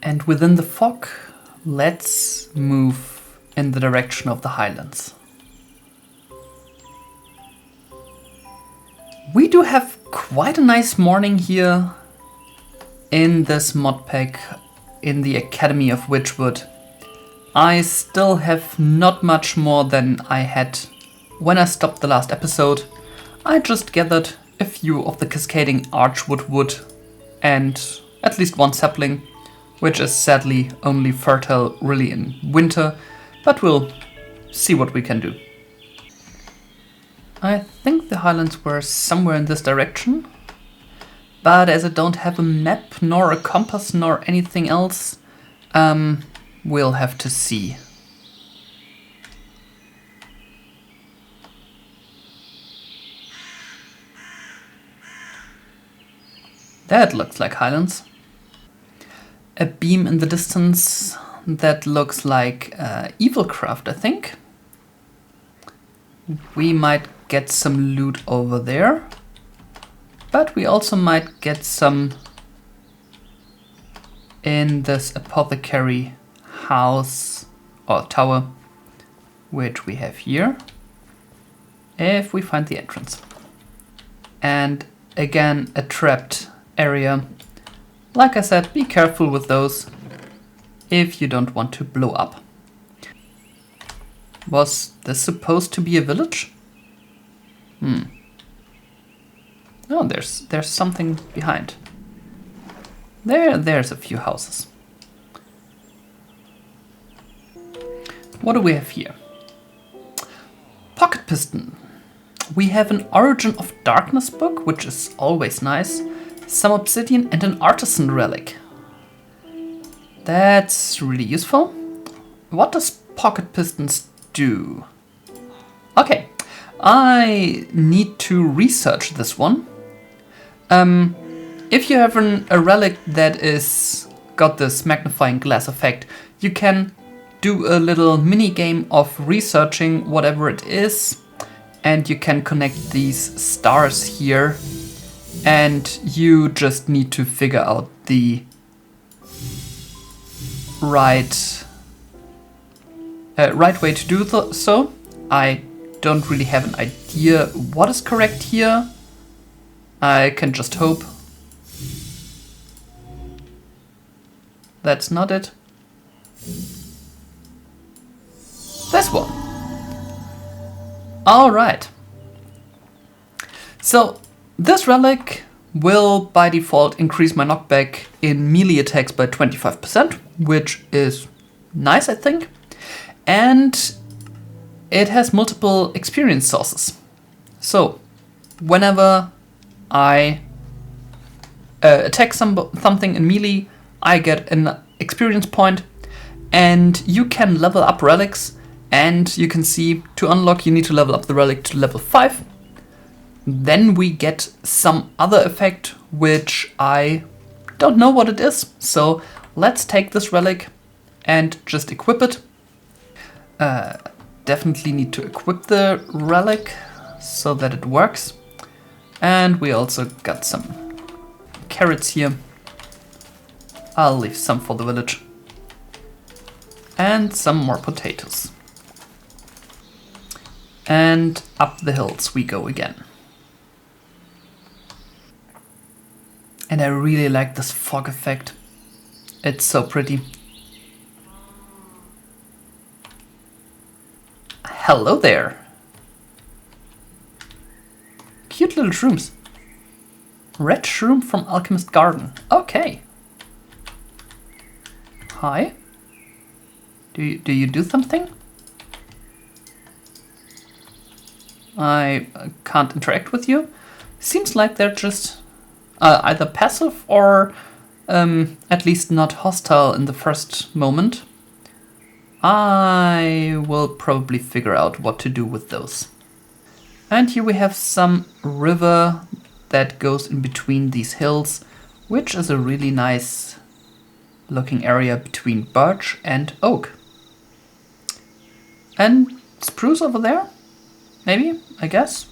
And within the fog, let's move in the direction of the highlands. We do have quite a nice morning here in this mod pack in the Academy of Witchwood. I still have not much more than I had when I stopped the last episode. I just gathered a few of the cascading archwood wood and at least one sapling, which is sadly only fertile really in winter, but we'll see what we can do. I think the highlands were somewhere in this direction, but as I don't have a map nor a compass nor anything else, we'll have to see. That looks like highlands. A beam in the distance that looks like evil craft, I think. We might get some loot over there, but we also might get some in this apothecary house or tower, which we have here, if we find the entrance. And again, a trapped area. Like I said, be careful with those if you don't want to blow up. Was this supposed to be a village? Oh, there's something behind. There's a few houses. What do we have here? Pocket piston. We have an Origin of Darkness book, which is always nice. Some obsidian and an artisan relic. That's really useful. What does pocket pistons do? Okay, I need to research this one. If you have a relic that is got this magnifying glass effect, you can do a little mini game of researching whatever it is, and you can connect these stars here, and you just need to figure out the right way to do so. I don't really have an idea what is correct here. I can just hope. That's not it. This one. Alright. So, this relic will by default increase my knockback in melee attacks by 25%, which is nice, I think. And it has multiple experience sources. So, whenever I attack something in melee, I get an experience point, and you can level up relics, and you can see to unlock you need to level up the relic to level 5. Then we get some other effect, which I don't know what it is. So let's take this relic and just equip it. Definitely need to equip the relic so that it works. And we also got some carrots here. I'll leave some for the village. And some more potatoes. And up the hills we go again. And I really like this fog effect. It's so pretty. Hello there. Cute little shrooms. Red shroom from Alchemist Garden. Okay. Hi. Do you do something? I can't interact with you. Seems like they're just either passive or at least not hostile in the first moment. I will probably figure out what to do with those. And here we have some river that goes in between these hills, which is a really nice looking area between birch and oak. And spruce over there? Maybe, I guess.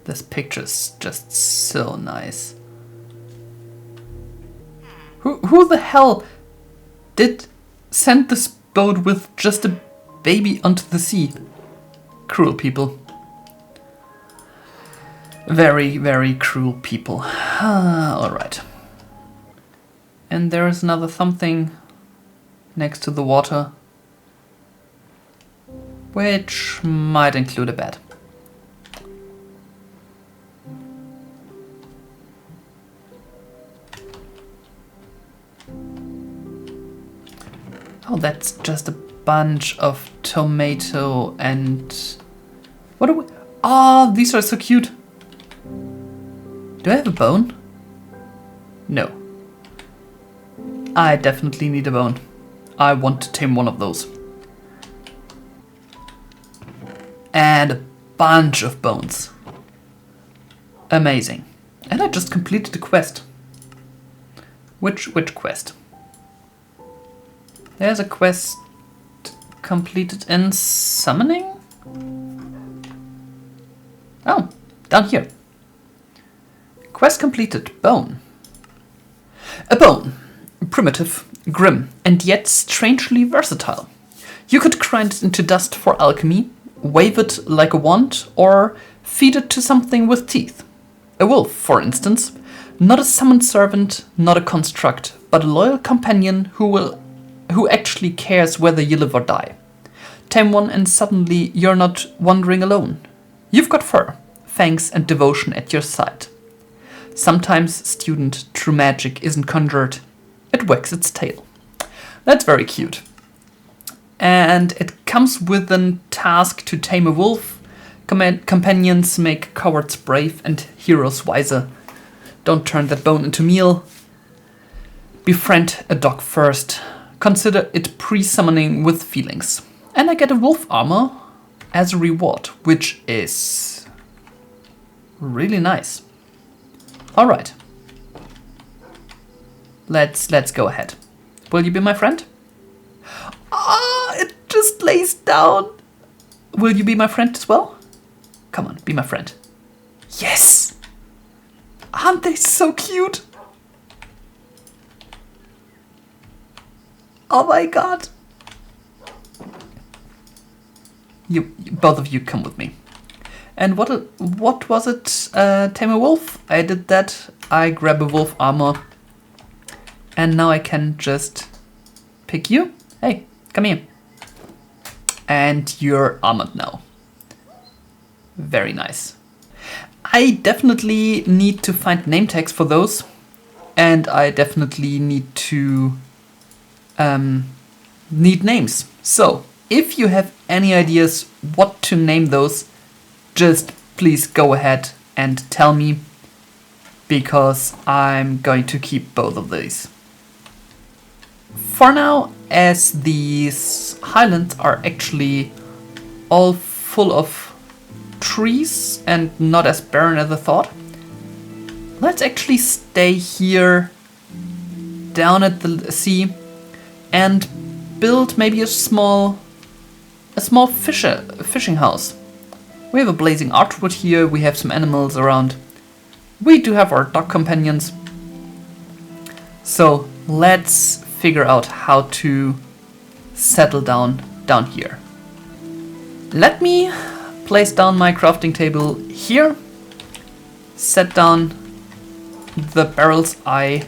This picture is just so nice. Who the hell did send this boat with just a baby onto the sea? Cruel people. Very, very cruel people. Alright. And there is another something next to the water, which might include a bed. Oh, that's just a bunch of tomato and... What are we... Oh, these are so cute. Do I have a bone? No. I definitely need a bone. I want to tame one of those. And a bunch of bones. Amazing. And I just completed the quest. Which quest? There's a quest completed in summoning? Oh, down here. Quest completed. Bone. A bone. Primitive, grim, and yet strangely versatile. You could grind it into dust for alchemy, wave it like a wand, or feed it to something with teeth. A wolf, for instance. Not a summoned servant, not a construct, but a loyal companion who actually cares whether you live or die. Tame one and suddenly you're not wandering alone. You've got fur, fangs and devotion at your side. Sometimes, student, true magic isn't conjured, it wags its tail. That's very cute. And it comes with a task to tame a wolf. Companions make cowards brave and heroes wiser. Don't turn that bone into meal. Befriend a dog first. Consider it pre-summoning with feelings. And I get a wolf armor as a reward, which is really nice. Alright. Let's go ahead. Will you be my friend? Ah, it just lays down. Will you be my friend as well? Come on, be my friend. Yes! Aren't they so cute? Oh my god. You both of you come with me. And what was it? Tame a wolf? I did that. I grab a wolf armor. And now I can just pick you. Hey, come here. And you're armored now. Very nice. I definitely need to find name tags for those. And I definitely need to need names. So, if you have any ideas what to name those, just please go ahead and tell me, because I'm going to keep both of these. For now, as these highlands are actually all full of trees and not as barren as I thought, let's actually stay here down at the sea and build maybe a small fishing house. We have a blazing archwood here, we have some animals around. We do have our dog companions. So let's figure out how to settle down here. Let me place down my crafting table here. Set down the barrels I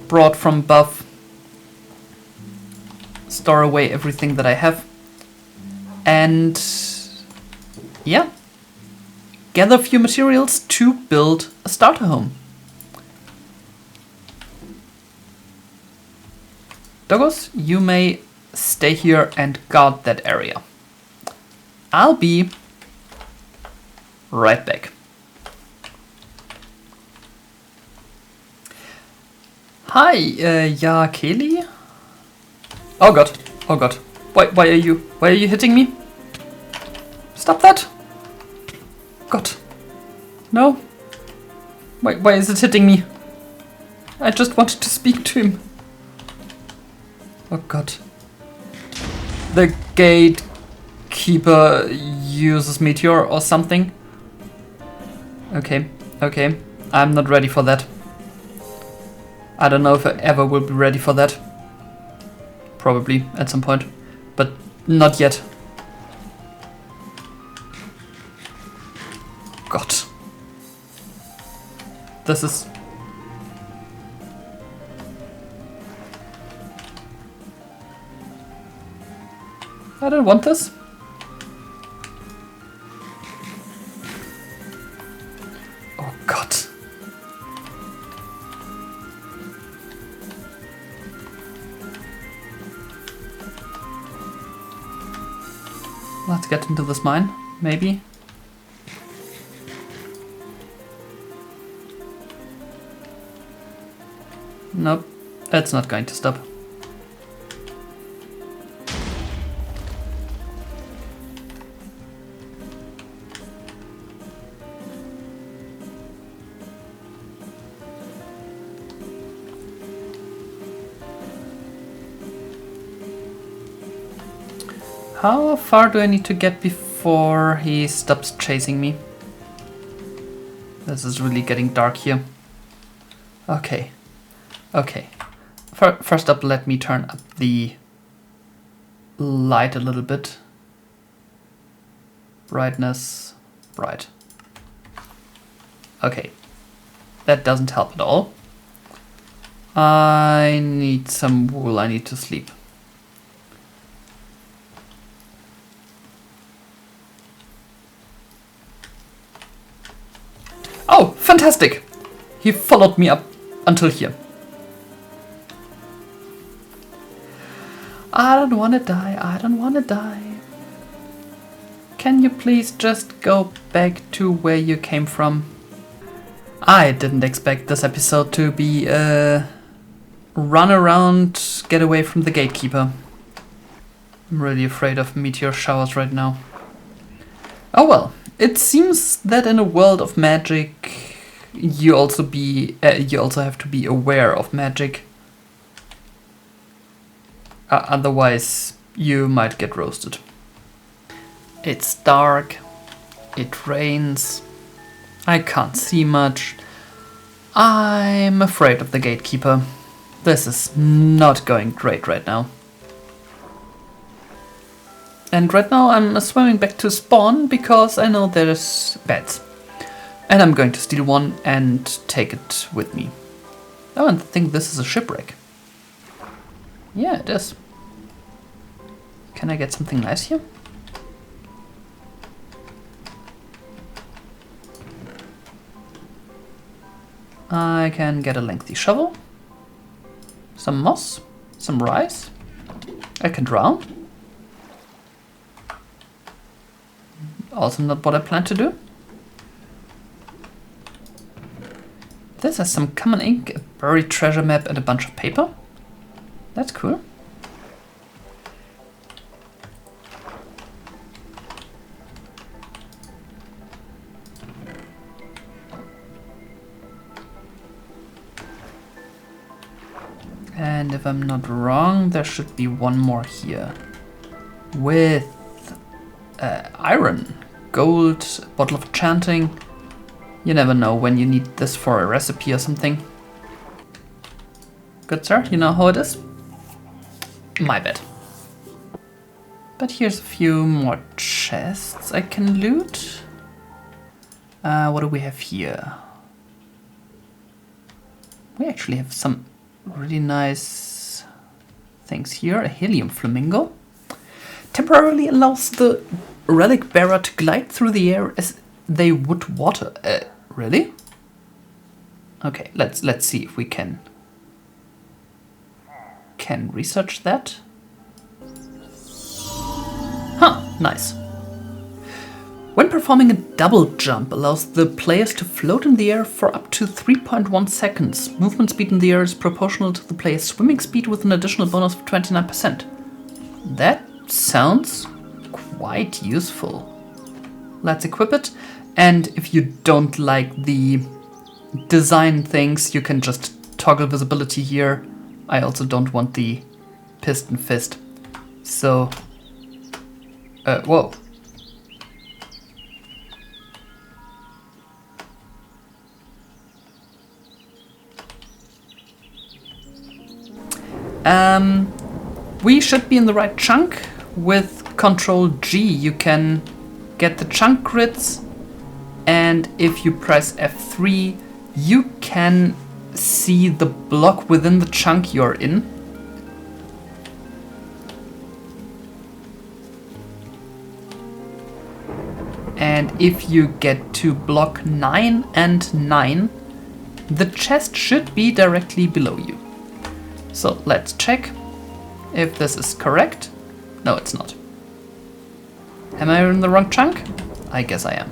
brought from above. Store away everything that I have. And yeah, gather a few materials to build a starter home. Doggos, you may stay here and guard that area. I'll be right back. Hi, yeah, Kelly? Oh god, oh god. Why are you hitting me? Stop that! God. No. Why is it hitting me? I just wanted to speak to him. Oh god. The gatekeeper uses meteor or something. Okay, okay. I'm not ready for that. I don't know if I ever will be ready for that. Probably at some point, but not yet. God. This is... I don't want this. Oh God. Let's get into this mine, maybe. Nope, that's not going to stop. How far do I need to get before he stops chasing me? This is really getting dark here. Okay. Okay. First up, let me turn up the light a little bit. Brightness, bright. Okay. That doesn't help at all. I need some wool, I need to sleep. Oh, fantastic! He followed me up until here. I don't wanna die, I don't wanna die. Can you please just go back to where you came from? I didn't expect this episode to be run around, get away from the gatekeeper. I'm really afraid of meteor showers right now. Oh well. It seems that in a world of magic, you also have to be aware of magic. Otherwise, you might get roasted. It's dark. It rains. I can't see much. I'm afraid of the gatekeeper. This is not going great right now. And right now I'm swimming back to spawn because I know there's beds. And I'm going to steal one and take it with me. Oh, and I think this is a shipwreck. Yeah, it is. Can I get something nice here? I can get a lengthy shovel. Some moss. Some rice. I can drown. Also not what I plan to do. This has some common ink, a buried treasure map and a bunch of paper. That's cool. And if I'm not wrong, there should be one more here. With iron, gold, a bottle of enchanting. You never know when you need this for a recipe or something. Good sir, you know how it is? My bad. But here's a few more chests I can loot. What do we have here? We actually have some really nice things here. A helium flamingo. Temporarily allows the relic bearer to glide through the air as they would water. Really? Okay, let's see if we can research that. Huh, nice. When performing a double jump allows the players to float in the air for up to 3.1 seconds. Movement speed in the air is proportional to the player's swimming speed with an additional bonus of 29%. That sounds quite useful. Let's equip it. And if you don't like the design things, you can just toggle visibility here. I also don't want the piston fist. So, whoa. We should be in the right chunk. With Control G, you can get the chunk grids, and if you press F3, you can see the block within the chunk you're in. And if you get to block 9 and 9, the chest should be directly below you. So let's check if this is correct. No, it's not. Am I in the wrong chunk? I guess I am.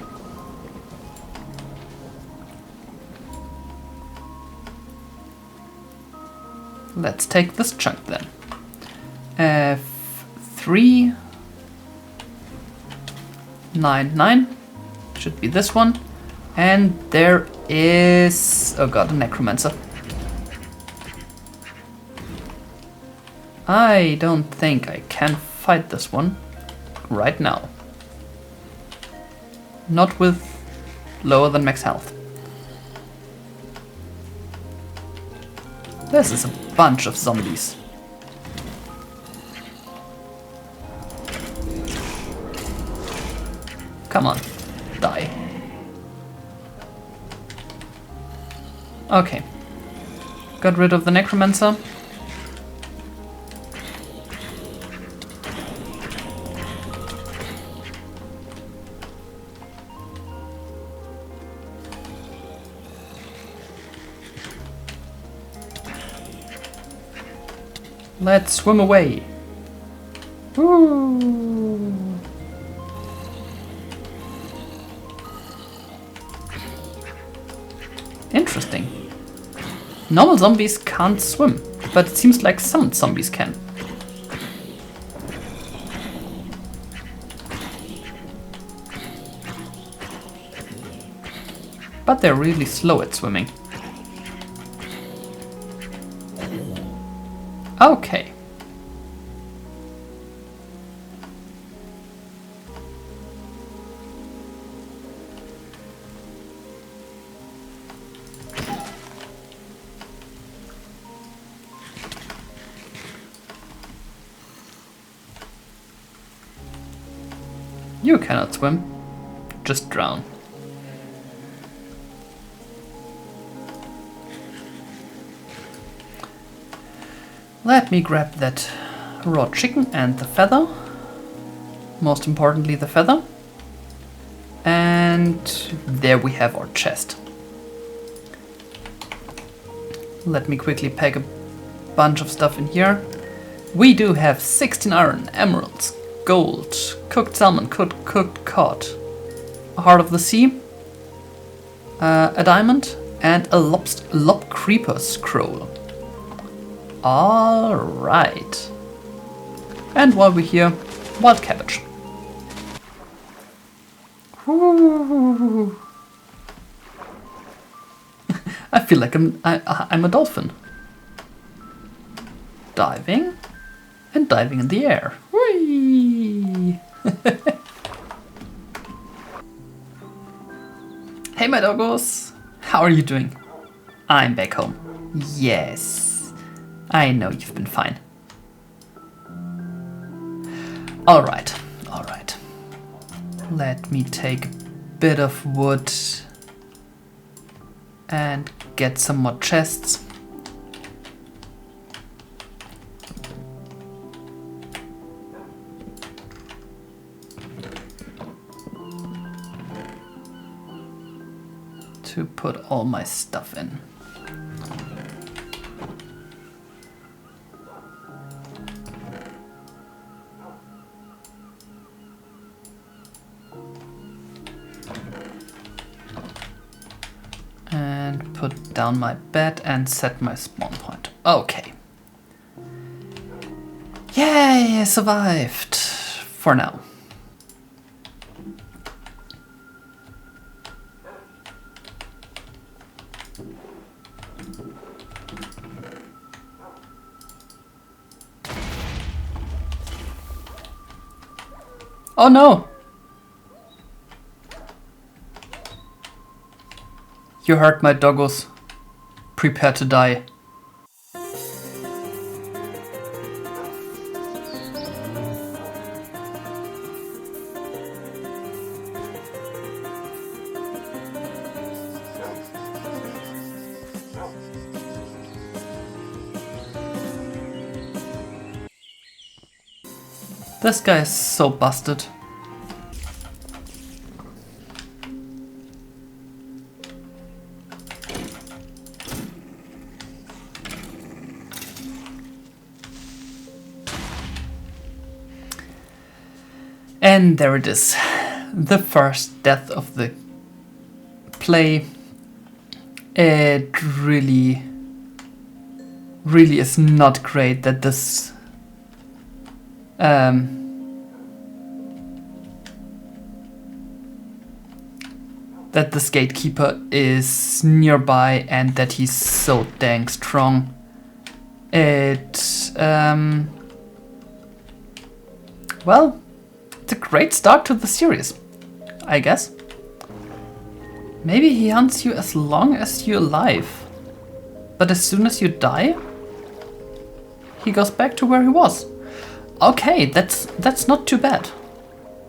Let's take this chunk then. F3 9 9 should be this one, and there is, oh god, a necromancer. I don't think I can fight this one right now. Not with lower than max health. This is a bunch of zombies. Come on, die. Okay. Got rid of the necromancer. Let's swim away. Woo. Interesting. Normal zombies can't swim, but it seems like some zombies can. But they're really slow at swimming. Okay. You cannot swim. Just drown. Let me grab that raw chicken and the feather. Most importantly, the feather. And there we have our chest. Let me quickly pack a bunch of stuff in here. We do have 16 iron, emeralds, gold, cooked salmon, cooked cod, a heart of the sea, a diamond, and a lob creeper scroll. All right. And while we're here, wild cabbage. I feel like I'm a dolphin. Diving and diving in the air. Whee! Hey my doggos, how are you doing? I'm back home. Yes. I know you've been fine. Alright. Let me take a bit of wood and get some more chests. To put all my stuff in. And put down my bed and set my spawn point. Okay. Yay, I survived. For now. Oh no! You hurt my doggos. Prepare to die. This guy is so busted. And there it is. The first death of the play. It really is not great that this that this gatekeeper is nearby and that he's so dang strong. Well, it's a great start to the series, I guess. Maybe he hunts you as long as you're alive, but as soon as you die, he goes back to where he was. Okay, that's not too bad.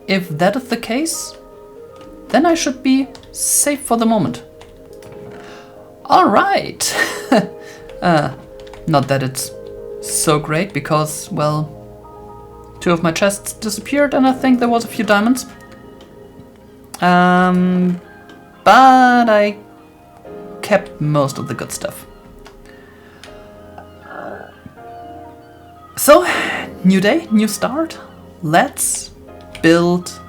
If that is the case, then I should be safe for the moment. All right. Not that it's so great because, well, 2 of my chests disappeared and I think there was a few diamonds. But I kept most of the good stuff. So, new day, new start. Let's build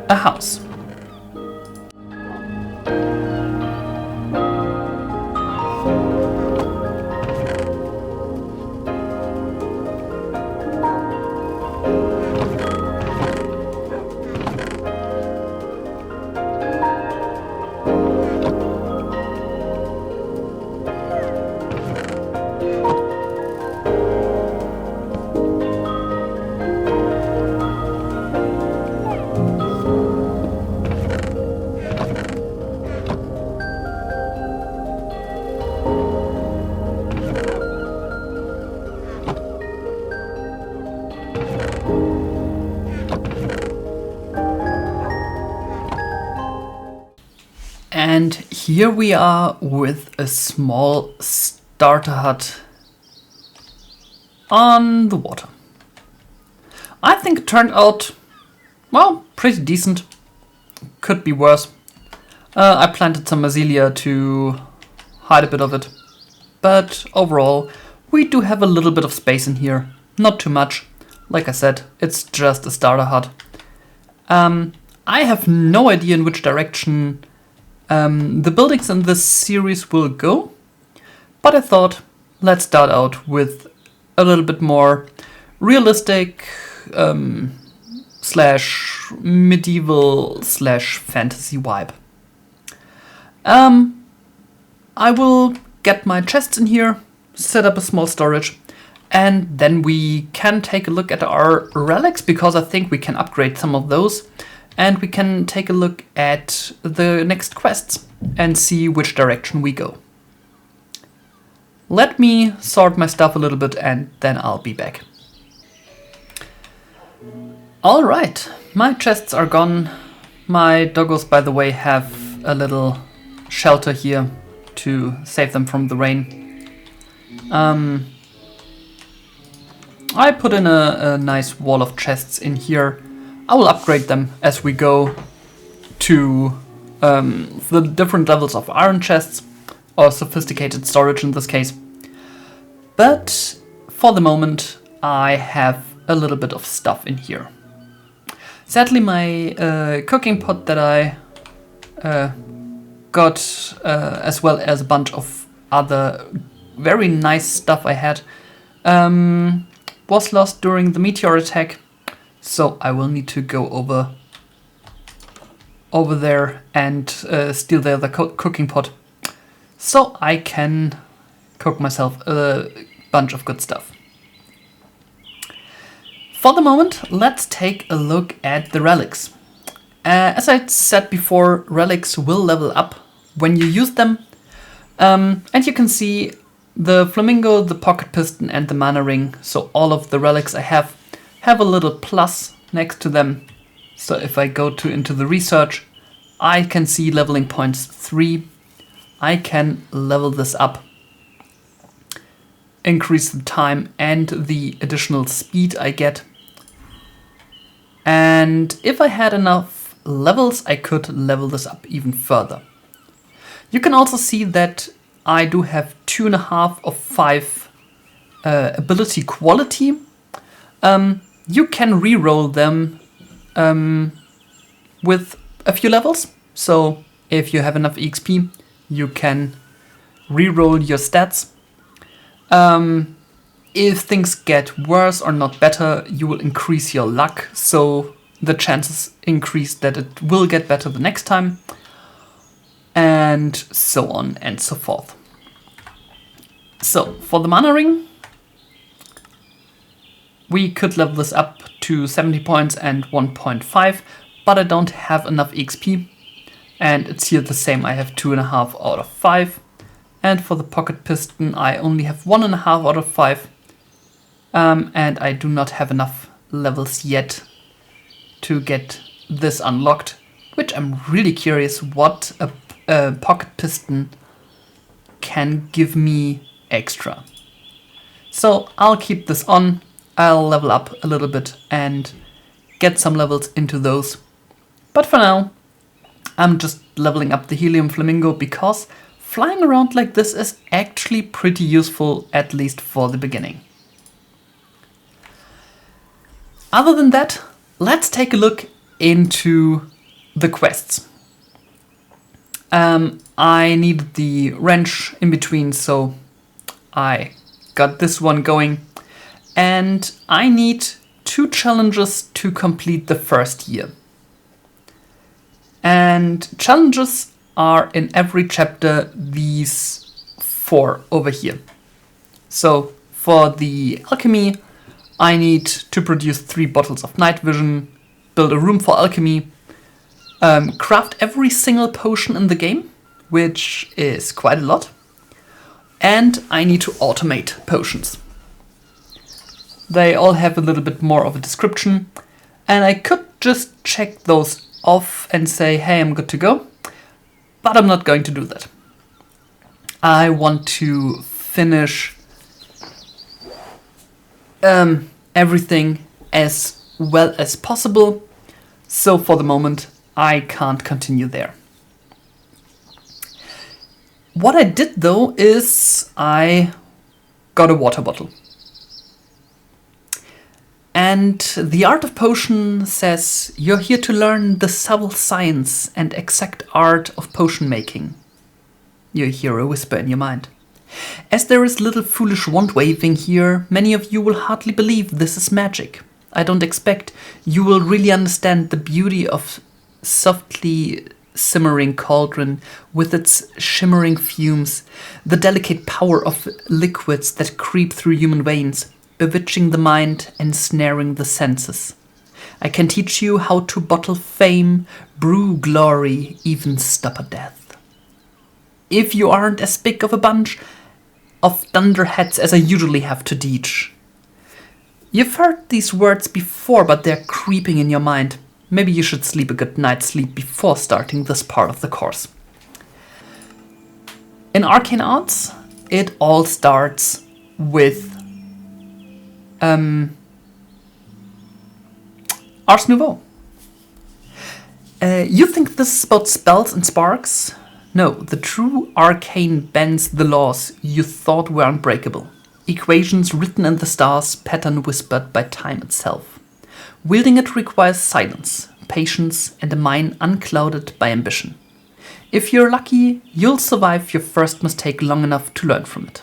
a house. And here we are with a small starter hut on the water. I think it turned out, well, pretty decent. Could be worse. I planted some Mazelia to hide a bit of it. But overall, we do have a little bit of space in here. Not too much. Like I said, it's just a starter hut. I have no idea in which direction the buildings in this series will go, but I thought let's start out with a little bit more realistic slash medieval slash fantasy vibe. I will get my chests in here, set up a small storage, and then we can take a look at our relics because I think we can upgrade some of those. And we can take a look at the next quests and see which direction we go. Let me sort my stuff a little bit and then I'll be back. Alright, my chests are gone. My doggos, by the way, have a little shelter here to save them from the rain. I put in a nice wall of chests in here. I will upgrade them as we go to the different levels of iron chests, or sophisticated storage in this case. But for the moment, I have a little bit of stuff in here. Sadly, my cooking pot that I got, as well as a bunch of other very nice stuff I had, was lost during the meteor attack. So I will need to go over there and steal the other cooking pot, so I can cook myself a bunch of good stuff. For the moment, let's take a look at the relics. As I said before, relics will level up when you use them, and you can see the flamingo, the pocket piston, and the mana ring. So all of the relics I have a little plus next to them. So if I go into the research, I can see leveling points 3. I can level this up. increase the time and the additional speed I get. And if I had enough levels, I could level this up even further. You can also see that I do have 2.5 of 5 ability quality. You can re-roll them with a few levels. So if you have enough EXP, you can re-roll your stats. If things get worse or not better, you will increase your luck, so the chances increase that it will get better the next time, and so on and so forth. So for the mana ring, we could level this up to 70 points and 1.5, but I don't have enough EXP, and it's here the same. I have 2.5 out of 5. And for the pocket piston, I only have 1.5 out of 5. And I do not have enough levels yet to get this unlocked, which I'm really curious what a pocket piston can give me extra. So I'll keep this on. I'll level up a little bit and get some levels into those. But for now, I'm just leveling up the Helium Flamingo because flying around like this is actually pretty useful, at least for the beginning. Other than that, let's take a look into the quests. I needed the wrench in between, so I got this one going. And I need 2 challenges to complete the first year. And challenges are in every chapter these 4 over here. So for the alchemy, I need to produce 3 bottles of night vision, build a room for alchemy, craft every single potion in the game, which is quite a lot, and I need to automate potions. They all have a little bit more of a description, and I could just check those off and say, hey, I'm good to go. But I'm not going to do that. I want to finish everything as well as possible. So for the moment, I can't continue there. What I did though is I got a water bottle. And the Art of Potion says, you're here to learn the subtle science and exact art of potion making. You hear a whisper in your mind. As there is little foolish wand waving here, many of you will hardly believe this is magic. I don't expect you will really understand the beauty of softly simmering cauldron with its shimmering fumes, the delicate power of liquids that creep through human veins, bewitching the mind, ensnaring the senses. I can teach you how to bottle fame, brew glory, even stopper death. If you aren't as big of a bunch of dunderheads as I usually have to teach. You've heard these words before, but they're creeping in your mind. Maybe you should sleep a good night's sleep before starting this part of the course. In Arcane Arts, it all starts with Ars Nouveau. You think this is about spells and sparks? No, the true arcane bends the laws you thought were unbreakable. Equations written in the stars, pattern whispered by time itself. Wielding it requires silence, patience, and a mind unclouded by ambition. If you're lucky, you'll survive your first mistake long enough to learn from it.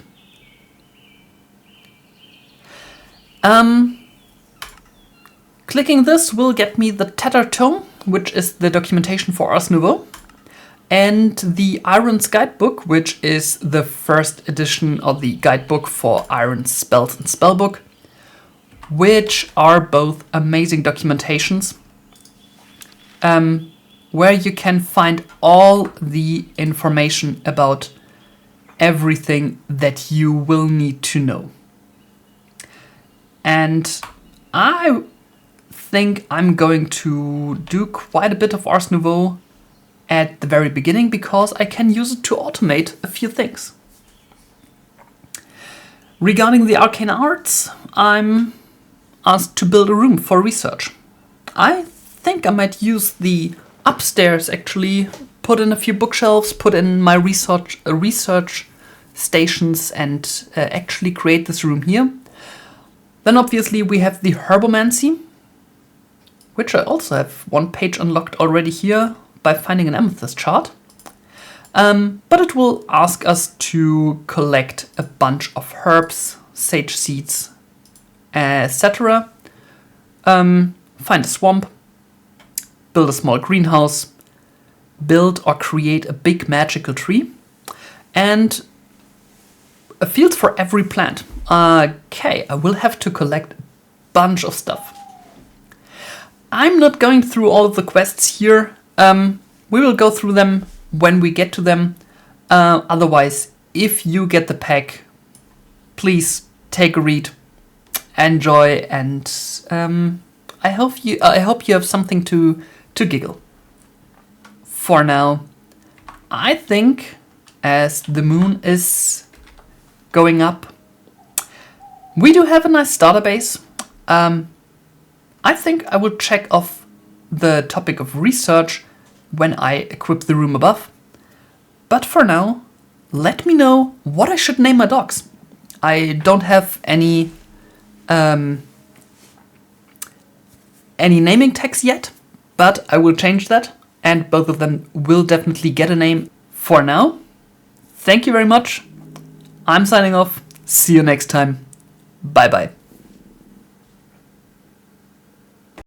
Clicking this will get me the Tether Tome, which is the documentation for Ars Nouveau, and the Iron's Guidebook, which is the first edition of the guidebook for Iron's Spells and Spellbook, which are both amazing documentations, where you can find all the information about everything that you will need to know. And I think I'm going to do quite a bit of Ars Nouveau at the very beginning because I can use it to automate a few things. Regarding the arcane arts, I'm asked to build a room for research. I think I might use the upstairs actually, put in a few bookshelves, put in my research stations and actually create this room here. Then obviously we have the Herbology, which I also have one page unlocked already here by finding an amethyst chart. But it will ask us to collect a bunch of herbs, sage seeds, etc. Find a swamp, build a small greenhouse, build or create a big magical tree, and a field for every plant. Okay, I will have to collect a bunch of stuff. I'm not going through all of the quests here. We will go through them when we get to them. Otherwise, if you get the pack, please take a read, enjoy, and I hope you have something to giggle. For now, I think as the moon is going up, we do have a nice starter base. I think I will check off the topic of research when I equip the room above. But for now, let me know what I should name my dogs. I don't have any naming tags yet, but I will change that, and both of them will definitely get a name. For now, thank you very much. I'm signing off. See you next time. Bye bye.